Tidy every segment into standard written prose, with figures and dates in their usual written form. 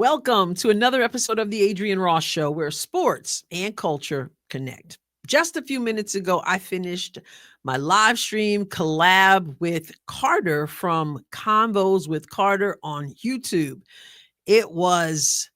Welcome to another episode of the Adrienne Ross Show, where sports and culture connect. Just a few minutes ago, I finished my live stream collab with Carter from Convos with Carter on YouTube. It was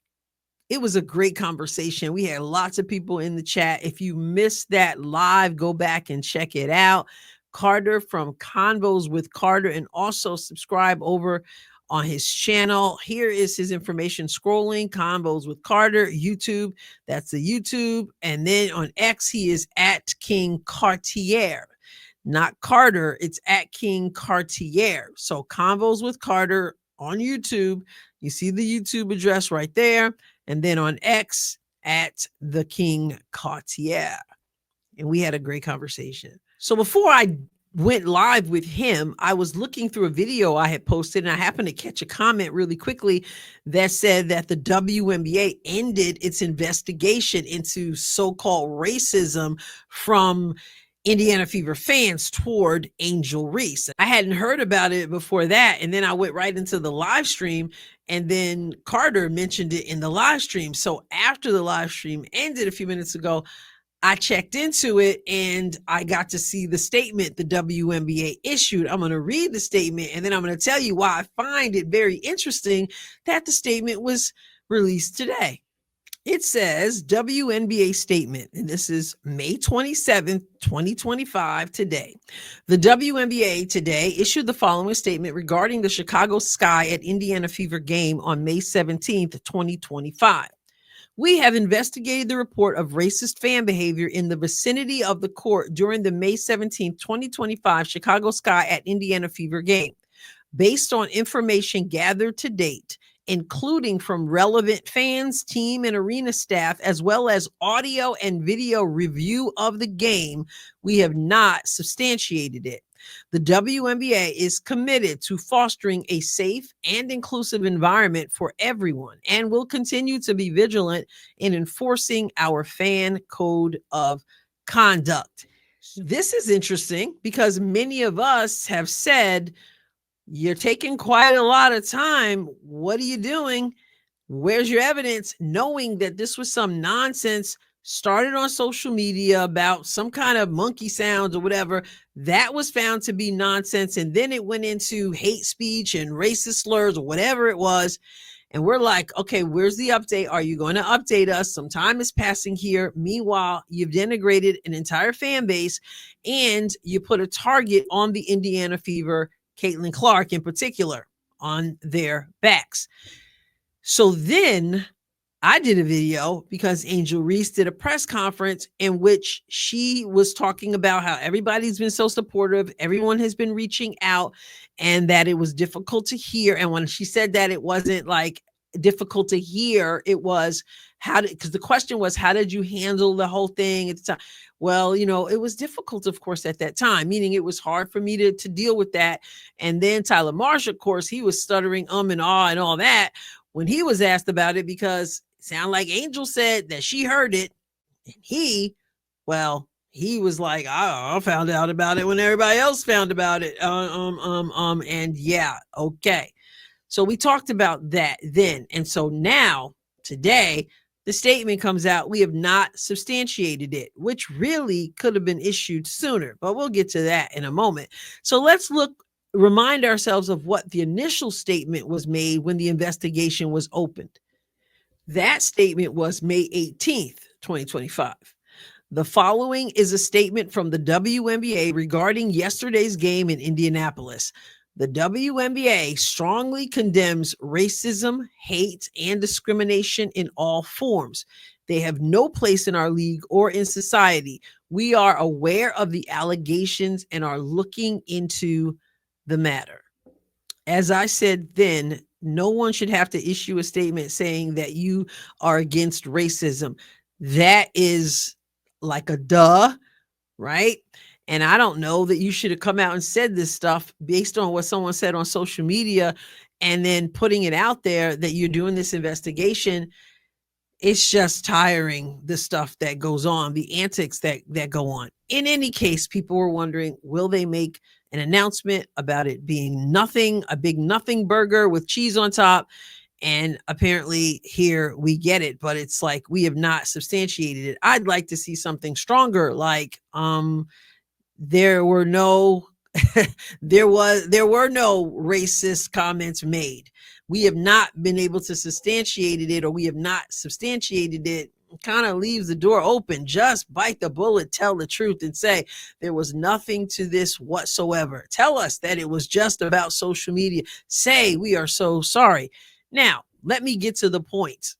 a great conversation. We had lots of people in the chat. If you missed that live, go back and check it out. Carter from Convos with Carter, and also subscribe over on his channel. Here is his information scrolling: Convos with Carter, YouTube. That's the YouTube. And then on X, he is at King Cartier, not Carter. It's at King Cartier. So Convos with Carter on YouTube. You see the YouTube address right there. And then on X, at the King Cartier. And we had a great conversation. So before I went live with him, I was looking through a video I had posted, and I happened to catch a comment really quickly that said that the WNBA ended its investigation into so-called racism from Indiana Fever fans toward Angel Reese. I hadn't heard about it before that, and then I went right into the live stream, and then Carter mentioned it in the live stream. So after the live stream ended a few minutes ago, I checked into it and I got to see the statement the WNBA issued. I'm going to read the statement, and then I'm going to tell you why I find it very interesting that the statement was released today. It says WNBA statement, and this is May 27th, 2025, today. The WNBA today issued the following statement regarding the Chicago Sky at Indiana Fever game on May 17th, 2025. We have investigated the report of racist fan behavior in the vicinity of the court during the May 17th, 2025 Chicago Sky at Indiana Fever game. Based on information gathered to date, including from relevant fans, team, and arena staff, as well as audio and video review of the game, we have not substantiated it. The WNBA is committed to fostering a safe and inclusive environment for everyone and will continue to be vigilant in enforcing our fan code of conduct. This is interesting because many of us have said, you're taking quite a lot of time. What are you doing? Where's your evidence? Knowing that this was some nonsense started on social media about some kind of monkey sounds or whatever, that was found to be nonsense. And then it went into hate speech and racist slurs or whatever it was. And we're like, okay, where's the update? Are you going to update us? Some time is passing here. Meanwhile, you've denigrated an entire fan base and you put a target on the Indiana Fever, Caitlin Clark in particular, on their backs. So then I did a video because Angel Reese did a press conference in which she was talking about how everybody's been so supportive, everyone has been reaching out, and that it was difficult to hear. And when she said that, it wasn't like difficult to hear, it was because the question was, how did you handle the whole thing at the time? Well, it was difficult, of course, at that time, meaning it was hard for me to deal with that. And then Tyler Marsh, of course, he was stuttering and ah and all that when he was asked about it, because sound like Angel said that she heard it, and he was like, I found out about it when everybody else found about it. And yeah, okay. So we talked about that then. And so now, today, the statement comes out, we have not substantiated it, which really could have been issued sooner, but we'll get to that in a moment. So let's remind ourselves of what the initial statement was made when the investigation was opened. That statement was May 18th, 2025. The following is a statement from the WNBA regarding yesterday's game in Indianapolis. The WNBA strongly condemns racism, hate, and discrimination in all forms. They have no place in our league or in society. We are aware of the allegations and are looking into the matter. As I said then, no one should have to issue a statement saying that you are against racism. That is like a duh, right? And I don't know that you should have come out and said this stuff based on what someone said on social media and then putting it out there that you're doing this investigation. It's just tiring, the stuff that goes on, the antics that go on. In any case, people were wondering, will they make an announcement about it being nothing, a big nothing burger with cheese on top? And apparently here we get it, but it's like we have not substantiated it. I'd like to see something stronger, like there were no there were no racist comments made. We have not been able to substantiate it, or we have not substantiated it. Kind of leaves the door open. Just bite the bullet, tell the truth, and say there was nothing to this whatsoever. Tell us that it was just about social media. Say we are so sorry. Now, let me get to the point.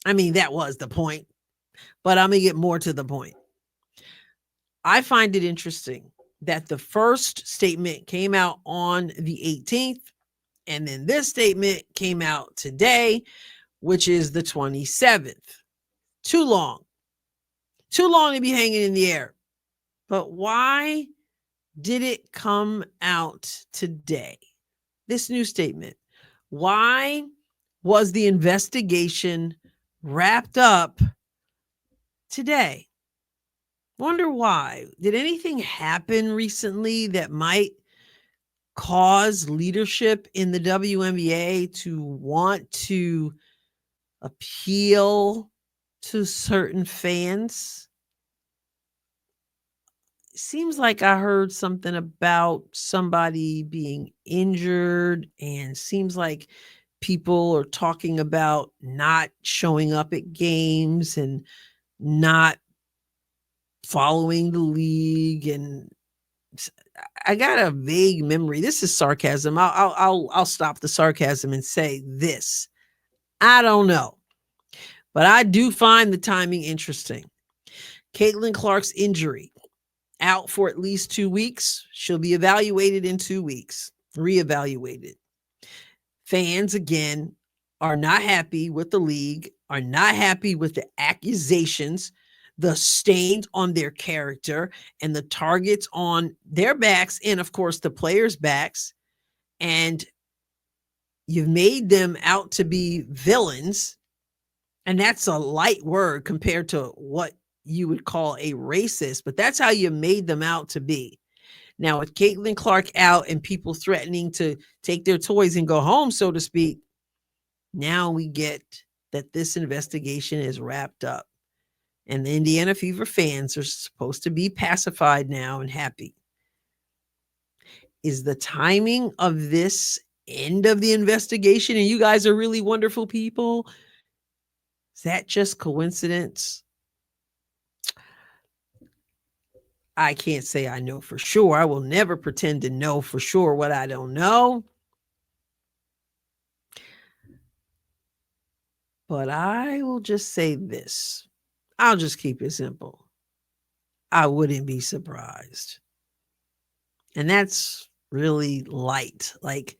I mean, that was the point, but I'm going to get more to the point. I find it interesting that the first statement came out on the 18th, and then this statement came out today, which is the 27th. Too long to be hanging in the air. But why did it come out today? This new statement. Why was the investigation wrapped up today? Wonder why. Did anything happen recently that might cause leadership in the WNBA to want to appeal to certain fans? Seems like I heard something about somebody being injured, and seems like people are talking about not showing up at games and not following the league. And I got a vague memory. This is sarcasm. I'll stop the sarcasm and say this. I don't know, but I do find the timing interesting. Caitlin Clark's injury, out for at least 2 weeks. She'll be evaluated in 2 weeks, reevaluated. Fans, again, are not happy with the league, are not happy with the accusations, the stains on their character, and the targets on their backs, and of course, the players' backs. And you've made them out to be villains. And that's a light word compared to what you would call a racist, but that's how you made them out to be. Now, with Caitlin Clark out and people threatening to take their toys and go home, so to speak, now we get that this investigation is wrapped up. And the Indiana Fever fans are supposed to be pacified now and happy. Is the timing of this end of the investigation, and you guys are really wonderful people, is that just coincidence? I can't say I know for sure. I will never pretend to know for sure what I don't know. But I will just say this. I'll just keep it simple. I wouldn't be surprised. And that's really light. Like,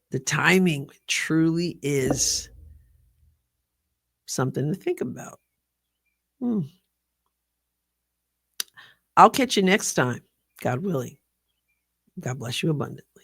the timing truly is something to think about. I'll catch you next time, God willing. God bless you abundantly.